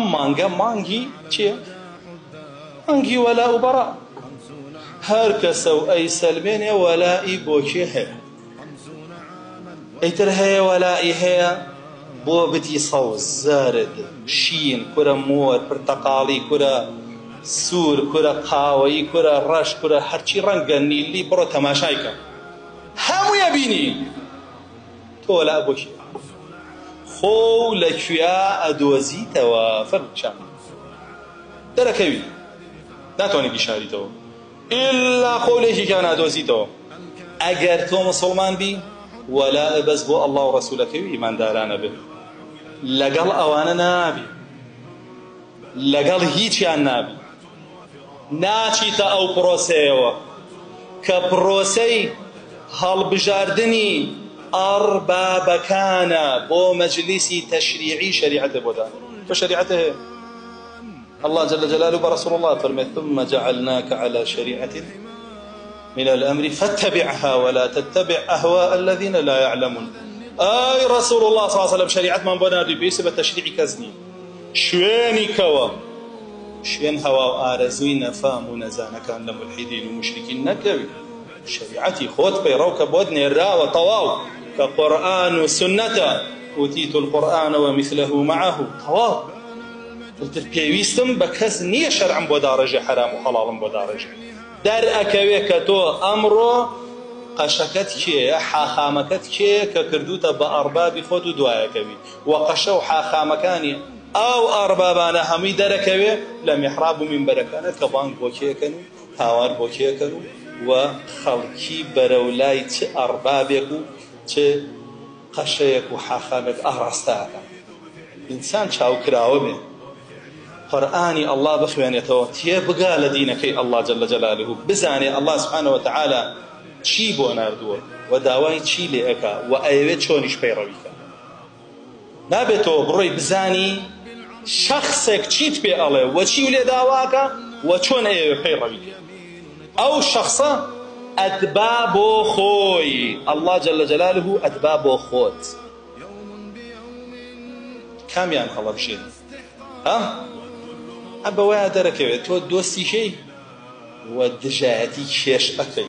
مانگی چییە؟ مانگی وەلا و بەڕا. هەر کەسە و ئەی سەلمێنێ وەلائی بۆ کێ هەیە؟ ئەیتر هەیە وەلائی هەیە بۆ بتی سەوز، زەرد، شین، کورە مۆر، پرتەقاڵی، کورە سوور، کورە قاوەیی، کورە ڕەش، کورە هەرچی ڕەنگە نیلی بڕۆ تەماشای کە هەموویە بینی. تۆ وەلا بۆ کێ؟ خۆ لەکوێ ئەدۆزیتەوە؟ فەرموویان دەرەکەوی ناتوانێت بیشاریتەوە ئیلا خۆ لێکێکیان ئەدۆزیتەوە. ئەگەر تۆ مسڵمان بی وەلا بەس بۆ ئەڵڵا و ڕەسوولەکەوی ئیماندارانە بن، لەگەڵ ئەوانە نابی، لەگەڵ هیچیان نابی، ناچیتە ئەو پرۆسەیەوە کە پرۆسەی هەڵبژاردنی ئەربابەکانە بۆ مەجلیسی تەشریعی شەریعەتە بۆ دان. تۆ شەریعەتە هەیە، الله جل جلاله برسول الله فرمت ثم جعلناك على شريعة من الأمر فاتبعها ولا تتبع أهواء الذين لا يعلمون. أي رسول الله صلى الله عليه وسلم شريعة من بنادي بيسبة تشريع كزني شويني كوا شوين هوا آرزوي نفام ونزانا كان لملحدين ومشركين نكوي شريعتي خود بيروك بودني الرا وطواو كقرآن وسنة أوتيت القرآن ومثله معه طواو. قلت پێویستم بە کەس نییە شەرعم بۆ داڕێژێ حرام و حەڵاڵم بۆ داڕێژێ. دەرئەکەوێ کە تۆ ئەمڕۆ قەشەکەت کێیە، حاخامەکەت کێیە کە کردوتە بە ئەربابی خۆت و دوایەکەوی وە قەشە و حاخامەکانی ئەو ئەربابانە هەمووی دەرەکەوێ لە میحراب و مینبەرەکانت کە بانگ بۆ کێکەن و هاوار بۆ کێکەن و خەڵکی بەرەولای چ ئەربابێک و چ قەشەیەک و حاخامێک ئاڕاستەکەن. ئینسان چاوکراوە بێ، قرآنی الله بخوێنێتەوە، تێبگا لە دینەکەی الله جل جلاله، بزانێ الله سبحانه وتعالى چی بۆ ناردووە و داوای چی لێ ئەکا و ئەوێت چۆنیش پەیڕەویکە. نابێتەوە بڕۆی بزانی شەخصێک چیت پێ ئەڵێ و چی لێ داواکە و چۆن ئەوێ پەیڕەویکە. ئەو شەخصە ئەدبا بۆ خۆی، الله جل جلاله ئەدبا بۆ خۆت. کامیان هەڵەبژێن؟ بەوەیە دەرەکەوێت تۆ دۆستی کەی و دژایەتی کێش ئەکەی.